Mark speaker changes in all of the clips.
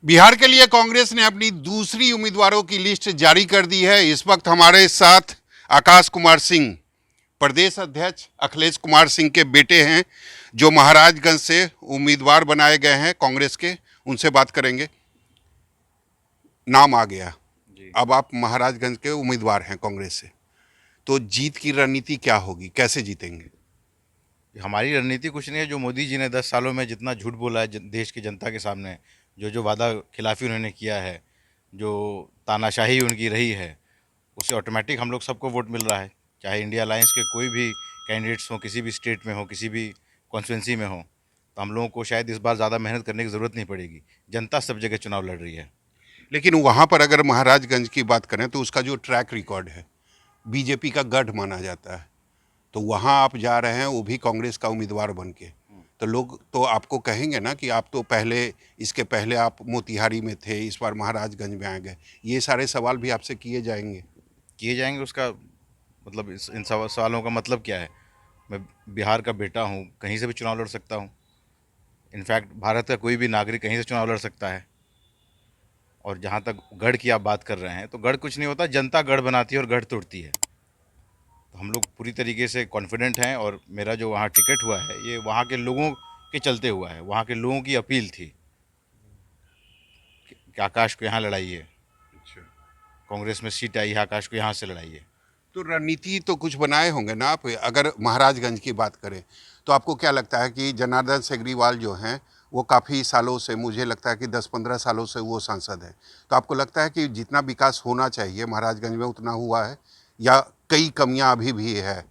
Speaker 1: बिहार के लिए कांग्रेस ने अपनी दूसरी उम्मीदवारों की लिस्ट जारी कर दी है। इस वक्त हमारे साथ आकाश कुमार सिंह, प्रदेश अध्यक्ष अखिलेश कुमार सिंह के बेटे हैं, जो महाराजगंज से उम्मीदवार बनाए गए हैं कांग्रेस के। उनसे बात करेंगे। नाम आ गया,
Speaker 2: जी।
Speaker 1: अब आप महाराजगंज के उम्मीदवार हैं कांग्रेस से, तो जीत की रणनीति क्या होगी, कैसे जीतेंगे?
Speaker 2: हमारी रणनीति कुछ नहीं है। जो मोदी जी ने 10 सालों में जितना झूठ बोला है देश की जनता के सामने, जो जो वादा खिलाफी उन्होंने किया है, जो तानाशाही उनकी रही है, उससे ऑटोमेटिक हम लोग सबको वोट मिल रहा है। चाहे इंडिया अलायंस के कोई भी कैंडिडेट्स हों, किसी भी स्टेट में हो, किसी भी कॉन्स्टिट्यूंसी में हो, तो हम लोगों को शायद इस बार ज़्यादा मेहनत करने की ज़रूरत नहीं पड़ेगी। जनता सब जगह चुनाव लड़ रही है।
Speaker 1: लेकिन वहां पर अगर महाराजगंज की बात करें तो उसका जो ट्रैक रिकॉर्ड है, बीजेपी का गढ़ माना जाता है। तो वहां आप जा रहे हैं, वो भी कांग्रेस का उम्मीदवार बन के, तो लोग तो आपको कहेंगे ना कि आप तो पहले, इसके पहले आप मोतिहारी में थे, इस बार महाराजगंज में आ गए। ये सारे सवाल भी आपसे किए जाएंगे।
Speaker 2: किए जाएंगे। उसका मतलब इन सवालों का मतलब क्या है? मैं बिहार का बेटा हूँ, कहीं से भी चुनाव लड़ सकता हूँ। इनफैक्ट भारत का कोई भी नागरिक कहीं से चुनाव लड़ सकता है। और जहाँ तक गढ़ की आप बात कर रहे हैं, तो गढ़ कुछ नहीं होता, जनता गढ़ बनाती है और गढ़ तोड़ती है। तो हम लोग पूरी तरीके से कॉन्फिडेंट हैं। और मेरा जो वहाँ टिकट हुआ है, ये वहाँ के लोगों के चलते हुआ है। वहाँ के लोगों की अपील थी कि आकाश को यहाँ लड़ाइए,
Speaker 1: अच्छा,
Speaker 2: कांग्रेस में सीट आई है, आकाश को यहाँ से लड़ाइए।
Speaker 1: तो रणनीति तो कुछ बनाए होंगे ना आप। अगर महाराजगंज की बात करें तो आपको क्या लगता है कि जनार्दन सेगरीवाल जो हैं, वो काफ़ी सालों से, मुझे लगता है कि 10-15 सालों से वो सांसद हैं, तो आपको लगता है कि जितना विकास होना चाहिए महाराजगंज में उतना हुआ है, या कई कमियां अभी भी है?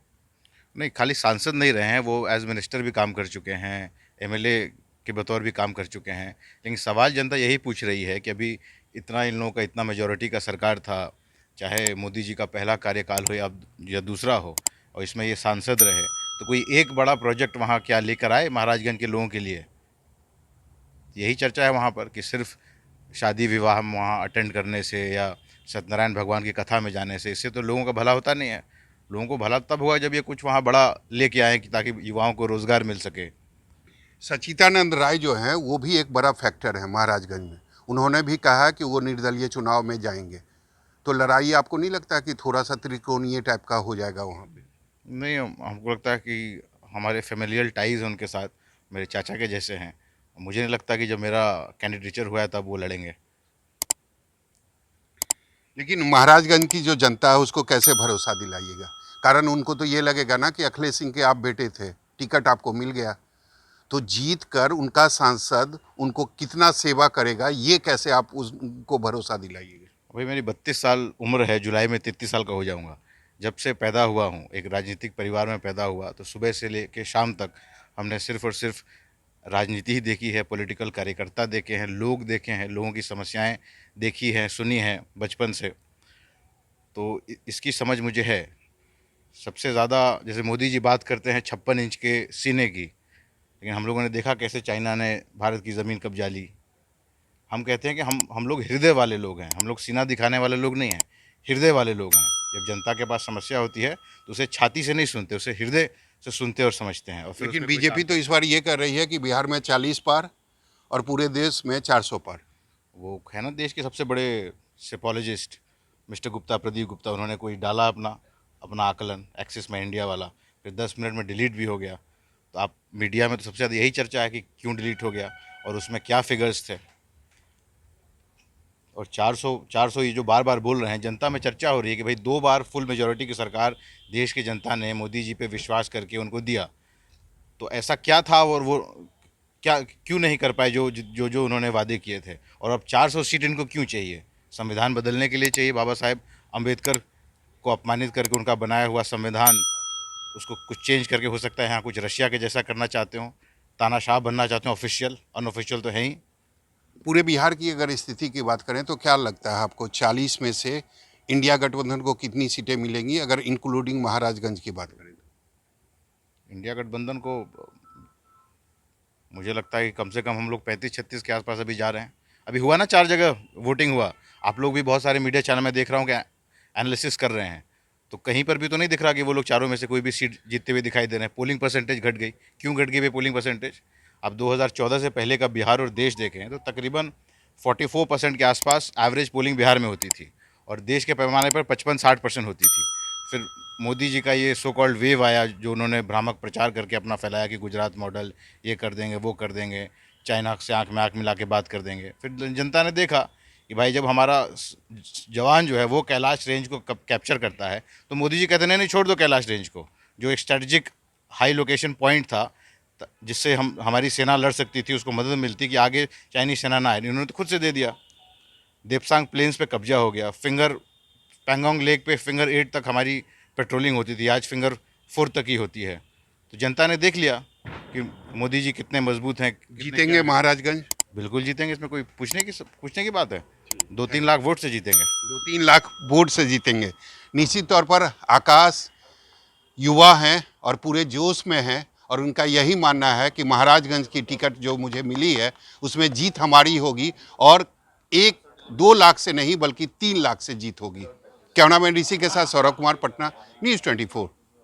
Speaker 2: नहीं, खाली सांसद नहीं रहे हैं, वो एज मिनिस्टर भी काम कर चुके हैं, एमएलए के बतौर भी काम कर चुके हैं। लेकिन सवाल जनता यही पूछ रही है कि अभी इतना इन लोगों का, इतना मेजोरिटी का सरकार था, चाहे मोदी जी का पहला कार्यकाल हो या दूसरा हो, और इसमें ये सांसद रहे, तो कोई एक बड़ा प्रोजेक्ट वहाँ क्या लेकर आए महाराजगंज के लोगों के लिए? यही चर्चा है वहाँ पर कि सिर्फ शादी विवाह में वहाँ अटेंड करने से या सत्यनारायण भगवान की कथा में जाने से, इससे तो लोगों का भला होता नहीं है। लोगों को भला तब होगा जब ये कुछ वहाँ बड़ा लेके आए, कि ताकि युवाओं को रोज़गार मिल सके।
Speaker 1: सचिदानंद राय जो हैं वो भी एक बड़ा फैक्टर है महाराजगंज में। उन्होंने भी कहा कि वो निर्दलीय चुनाव में जाएंगे, तो लड़ाई आपको नहीं लगता कि थोड़ा सा त्रिकोणीय टाइप का हो जाएगा वहाँ पे?
Speaker 2: नहीं, हमको लगता है कि हमारे फेमिलियल टाइज उनके साथ मेरे चाचा के जैसे हैं। मुझे नहीं लगता कि जब मेरा कैंडिडेचर हुआ है तब वो लड़ेंगे।
Speaker 1: लेकिन महाराजगंज की जो जनता है उसको कैसे भरोसा दिलाइएगा? कारण उनको तो ये लगेगा ना कि अखिलेश सिंह के आप बेटे थे, टिकट आपको मिल गया, तो जीत कर उनका सांसद उनको कितना सेवा करेगा, ये कैसे आप उनको भरोसा दिलाइएगा?
Speaker 2: अभी मेरी 32 साल उम्र है, जुलाई में 33 साल का हो जाऊंगा। जब से पैदा हुआ हूँ, एक राजनीतिक परिवार में पैदा हुआ, तो सुबह से लेकर शाम तक हमने सिर्फ और सिर्फ राजनीति ही देखी है, पॉलिटिकल कार्यकर्ता देखे हैं, लोग देखे हैं, लोगों की समस्याएं देखी हैं, सुनी हैं बचपन से। तो इसकी समझ मुझे है। सबसे ज़्यादा जैसे मोदी जी बात करते हैं 56 इंच के सीने की, लेकिन हम लोगों ने देखा कैसे चाइना ने भारत की ज़मीन कब्जा ली। हम कहते हैं कि हम लोग हृदय वाले लोग हैं, हम लोग सीना दिखाने वाले लोग नहीं हैं, हृदय वाले लोग हैं। जब जनता के पास समस्या होती है तो उसे छाती से नहीं सुनते, उसे हृदय से सुनते और समझते हैं, और फिर
Speaker 1: लेकिन
Speaker 2: उसमें कोई
Speaker 1: बीजेपी तो इस बार ये कर रही है कि बिहार में 40 पार और पूरे देश में 400 पार।
Speaker 2: वो है ना, देश के सबसे बड़े सेपोलॉजिस्ट मिस्टर गुप्ता, प्रदीप गुप्ता, उन्होंने कोई डाला अपना अपना आकलन एक्सिस में इंडिया वाला, फिर 10 मिनट में डिलीट भी हो गया। तो आप मीडिया में तो सबसे ज़्यादा यही चर्चा है कि क्यों डिलीट हो गया और उसमें क्या फिगर्स थे। और 400 ये जो बार बार बोल रहे हैं, जनता में चर्चा हो रही है कि भाई 2 बार फुल मेजोरिटी की सरकार देश की जनता ने मोदी जी पे विश्वास करके उनको दिया, तो ऐसा क्या था और वो क्या क्यों नहीं कर पाए जो जो जो उन्होंने वादे किए थे? और अब 400 सीट इनको क्यों चाहिए? संविधान बदलने के लिए चाहिए? बाबा साहेब अम्बेडकर को अपमानित करके उनका बनाया हुआ संविधान, उसको कुछ चेंज करके, हो सकता है यहाँ कुछ रशिया के जैसा करना चाहते हो, तानाशाह बनना चाहते हो, ऑफिशियल अनऑफिशियल तो है ही।
Speaker 1: पूरे बिहार की अगर स्थिति की बात करें तो क्या लगता है आपको, 40 में से इंडिया गठबंधन को कितनी सीटें मिलेंगी, अगर इंक्लूडिंग महाराजगंज की बात करें तो?
Speaker 2: इंडिया गठबंधन को मुझे लगता है कि कम से कम हम लोग 35-36 के आसपास अभी जा रहे हैं। अभी हुआ ना 4 जगह वोटिंग हुआ, आप लोग भी बहुत सारे मीडिया चैनल में देख रहा हूँ कि एनालिसिस कर रहे हैं, तो कहीं पर भी तो नहीं दिख रहा कि वो लोग चारों में से कोई भी सीट जीतते हुए दिखाई दे रहे हैं। पोलिंग परसेंटेज घट गई, क्यों घट गई भाई पोलिंग परसेंटेज? आप 2014 से पहले का बिहार और देश देखें तो तकरीबन 44% के आसपास एवरेज पोलिंग बिहार में होती थी और देश के पैमाने पर 55-60% होती थी। फिर मोदी जी का ये सो कॉल्ड वेव आया, जो उन्होंने भ्रामक प्रचार करके अपना फैलाया कि गुजरात मॉडल ये कर देंगे, वो कर देंगे, चाइना से आंख में आंख मिला के बात कर देंगे। फिर जनता ने देखा कि भाई जब हमारा जवान जो है वो कैलाश रेंज को कैप्चर करता है, तो मोदी जी कहते नहीं छोड़ दो कैलाश रेंज को, जो एक स्ट्रेटजिक हाई लोकेशन पॉइंट था जिससे हम हमारी सेना लड़ सकती थी, उसको मदद मिलती कि आगे चाइनीज सेना ना आए। इन्होंने तो खुद से दे दिया। देपसांग प्लेन्स पे कब्जा हो गया। पैंगोंग लेक पे फिंगर 8 तक हमारी पेट्रोलिंग होती थी, आज फिंगर 4 तक ही होती है। तो जनता ने देख लिया कि मोदी जी कितने मजबूत हैं।
Speaker 1: जीतेंगे महाराजगंज?
Speaker 2: बिल्कुल जीतेंगे, इसमें कोई पूछने की बात है। 2-3 लाख वोट से जीतेंगे।
Speaker 1: 2-3 लाख वोट से जीतेंगे। निश्चित तौर पर आकाश युवा हैं और पूरे जोश में हैं और उनका यही मानना है कि महाराजगंज की टिकट जो मुझे मिली है उसमें जीत हमारी होगी और 1-2 लाख से नहीं बल्कि 3 लाख से जीत होगी। कैमरामैन ऋषि के साथ सौरभ कुमार, पटना, न्यूज़ 24।